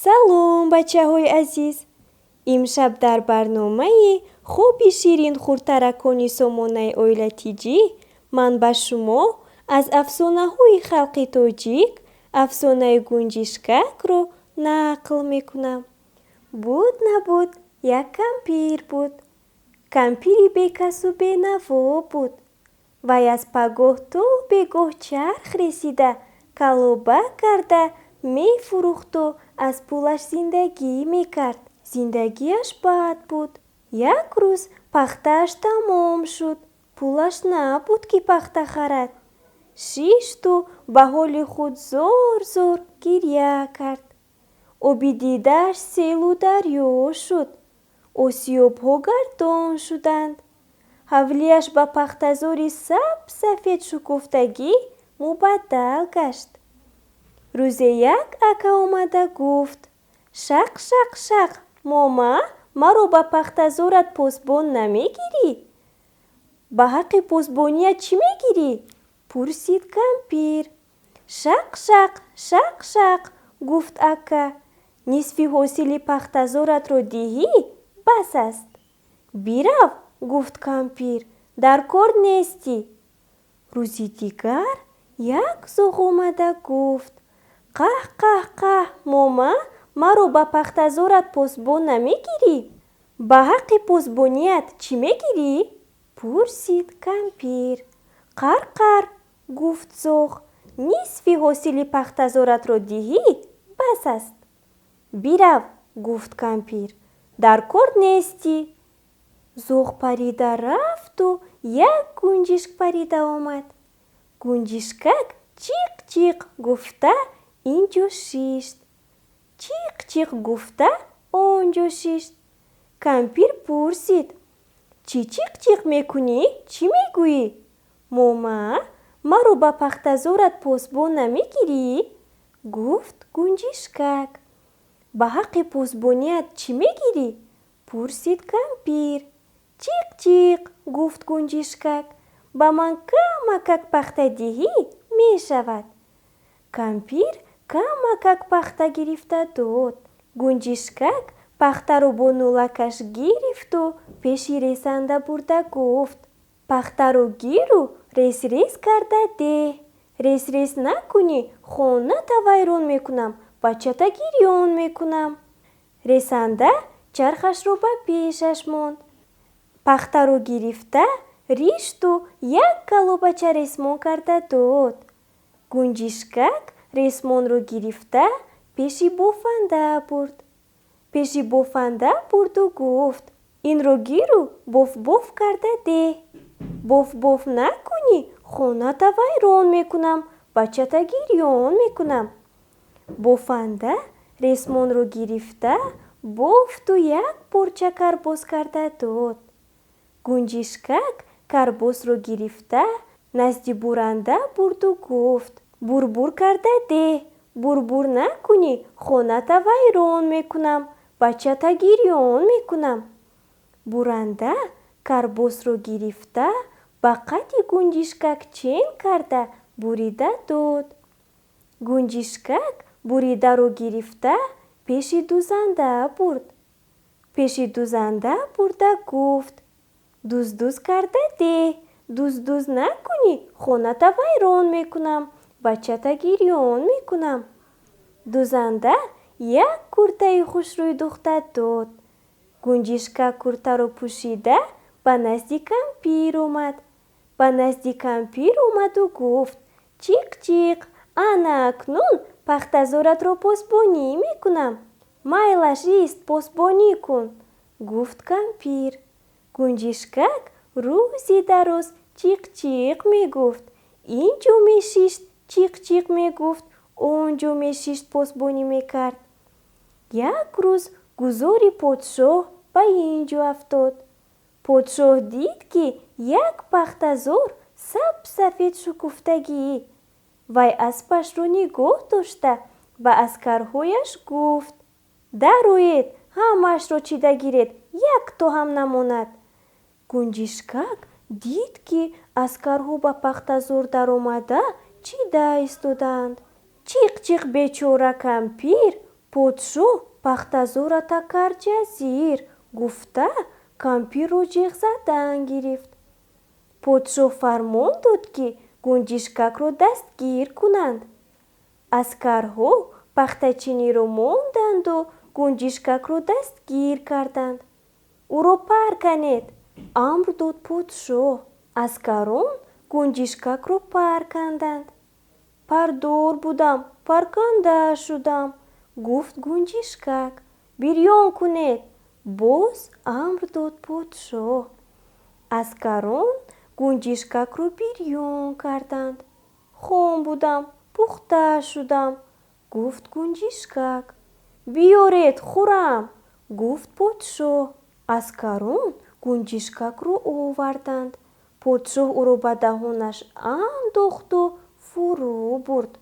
салом, бачаҳои азиз! Имшаб дар барномаи хоби ширин хурдтаракони Сомонаи оилатиҷӣ ман ба шумо аз афсонаҳои халқи тоҷик афсонаи Гунҷишкакро нақл мекунам. Буд набуд, як кампир буд. Кампири бекасу бенаво буд. Вай аз пагоҳ то бегоҳ чарх ресида, калоба карда мефурӯхту аз пулаш зиндагӣ мекард. Зиндагиаш бад буд. Як рӯз пахтааш тамом шуд. Пулаш набуд, ки пахта харад. Шишту ба ҳоли худ зор-зор гирья кард. Оби дидааш селу дарьё шуд. Осиёбҳо гардон шуданд. ҳавлияш ба пахтазори сабсафед шукуфтагӣ мубаддал гашт. Рӯзе як ака омада гуфт: «Шақ, шақ, шақ, мома, маро ба пахтазорат посбон намегирӣ?» «Ба ҳаққи посбоният чӣ мегирӣ?» пурсид кампир. «Шақ, шақ, шақ, шақ», гуфт ака. «Нисфи ҳосили пахтазоратро диҳӣ, бас аст». «Бирав», гуфт кампир, «дар кор нестӣ». Рӯзи дигар як зоғ омада гуфт: «Қаҳ, қаҳ, қаҳ, мома, маро ба пахтазорат посбон намегирӣ?» «Ба ҳаққи посбоният чӣ мегирӣ?» пурсид кампир. «Қар, қар», гуфт зоғ, «нисфи ҳосили пахтазоратро диҳӣ, бас аст». «Бирав», гуфт кампир, «дар кор нестӣ». Зоғ парида рафту як гунҷишк парида омад. Гунҷишкак чиқ-чиқ гуфта ин ҷо шишт. Чиқ-чиқ гуфта он ҷо шишт. Кампир пурсид: «Чӣ чиқ-чиқ мекунӣ? Чӣ мегӯӣ?» «Мома, маро ба пахтазорат посбон намегирӣ?» гуфт гунҷишкак. «Ба ҳаққи посбоният чӣ мегирӣ?» пурсид кампир. «Чиқ-чиқ», гуфт гунҷишкак, «ба ман камакак пахта диҳӣ, мешавад». Кампир камакак пахта гирифта дод. Гунҷишкак пахтаро бо нулакаш гирифту пеши ресанда бурда гуфт: «Пахтаро гиру рес-рес карда деҳ. Рес-рес накунӣ, хоната вайрон мекунам, бачата гирён мекунам». Ресанда чархашро ба пешаш монд. Пахтаро гирифта ришту як калобача ресмон карда дод. Гунҷишкак ресмонро гирифта пеши бофанда бурд. Пеши бофанда бурду гуфт: «Инро гиру боф-боф карда деҳ. Боф-боф накунӣ, хоната вайрон мекунам, бачата гирён мекунам». Бофанда ресмонро гирифта бофту як порча карбос карда дод. Гунҷишкак карбосро гирифта назди буранда бурду гуфт: «Бур-бур карда деҳ. Бур-бур накунӣ, хоната вайрон мекунам, бачата гирён мекунам». Буранда карбосро гирифта ба қадди гунҷишкак чен карда бурида дод. Гунҷишкак буридаро гирифта пеши дузанда бурд. Пеши дузанда бурда гуфт: «Дуз-дуз карда деҳ. Дуз-дуз накунӣ, хоната вайрон мекунам, бачата гирён мекунам». Дузанда як куртаи хушрӯй духта дод. Гунҷишкак куртаро пӯшида ба назди кампир омад. Ба назди кампир омаду гуфт: «Чиқ-чиқ, ана акнун пахтазоратро посбонӣ мекунам». «Майлаш ист, посбонӣ кун», гуфт кампир. Гунҷишкак рӯзи дароз чиқ-чиқ мегуфт. Ин ҷо мешишт, чиқ-чиқ мегуфт, он ҷо мешишт, посбонӣ мекард. Як рӯз гузори подшоҳ ба ин ҷо афтод. Подшоҳ дид, ки як пахтазор сабсафед шукуфтагӣ. Вай аспашро нигоҳ дошта ба аскарҳояш гуфт: «Дароед, ҳамаашро чида гиред, як то ҳам намонад». Гунҷишкак дид, ки аскарҳо ба пахтазор даромада чида истоданд. Чиқ-чиқ бечора кампир подшоҳ пахтазората карҷазир, гуфта кампирро ҷиғ задан гирифт. подшоҳ фармон дод, ки гунҷишкакро дастгир кунанд. аскарҳо пахтачиниро монданду гунҷишкакро дастгир карданд. ӯро пар канед, амр дод подшоҳ. аскарон гунҷишкакро пар канданд. Пардор будам, парканда шудам, гуфт гунҷишкак. бирён кунед, боз амр дод подшоҳ. аскарон гунҷишкакро бирён карданд. хом будам, пухта шудам, гуфт гунҷишкак. биёред хӯрам, гуфт подшоҳ. аскарон гунҷишкакро оварданд. подшоҳ ӯро ба даҳонаш андохту фурӯ бурд.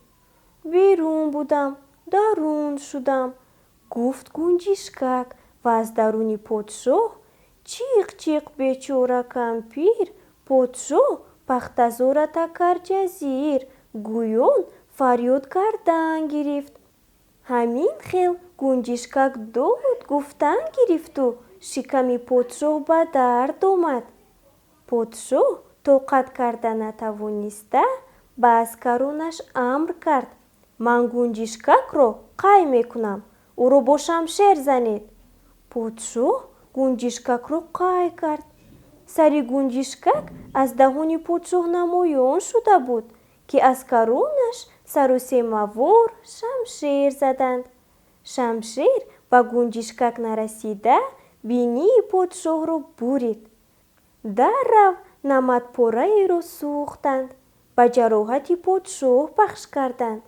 берун будам, дарун шудам, гуфт гунҷишкак ва аз даруни подшоҳ чиқ-чиқ бечора кампир, подшоҳ пахтазората карҷазир гӯён фарёд кардан гирифт. ҳамин хел гунҷишкак дод гуфтан гирифту шиками подшоҳ ба дард омад. подшоҳ тоқат карда натавониста ба аскаронаш амр кард. ман гунҷишкакро қай мекунам, ӯро бо шамшер занед. подшоҳ гунҷишкакро қай кард. сари гунҷишкак аз даҳони подшоҳ намоён шуда буд, ки аскаронаш сару семавор шамшер заданд. шамшер ба гунҷишкак нарасида бинии подшоҳро бурид. даррав намадпораеро сӯхтанд, ба ҷароҳати подшоҳ пахш карданд.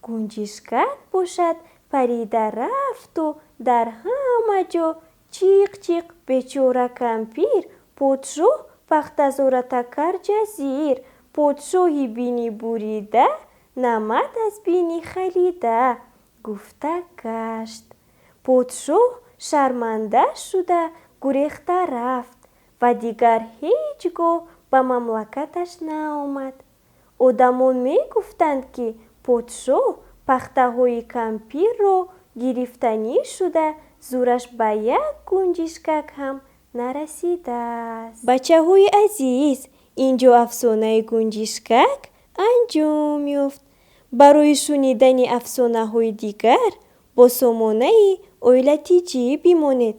гунҷишкак бошад парида рафту дар ҳама ҷо чиқ-чиқ бечора кампир, подшоҳ пахтазората карҷазир, подшоҳи бинӣ бурида, намад аз бинӣ халида, гуфта гашт. подшоҳ шарманда шуда гурехта рафт ва дигар ҳеҷ гоҳ ба мамлакаташ наомад. одамон мегуфтанд, ки подшоҳ пахтаҳои кампирро гирифтанӣ шуда зураш ба як гунҷишкак ҳам нарасидааст. бачаҳои азиз, инҷо афсонаи гунҷишкак анҷом ёфт. барои шунидани афсонаҳои дигар бо сомонаи оила Тиҷӣ бимонед.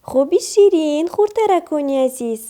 خوبی شیرین خورترکانی عزیز.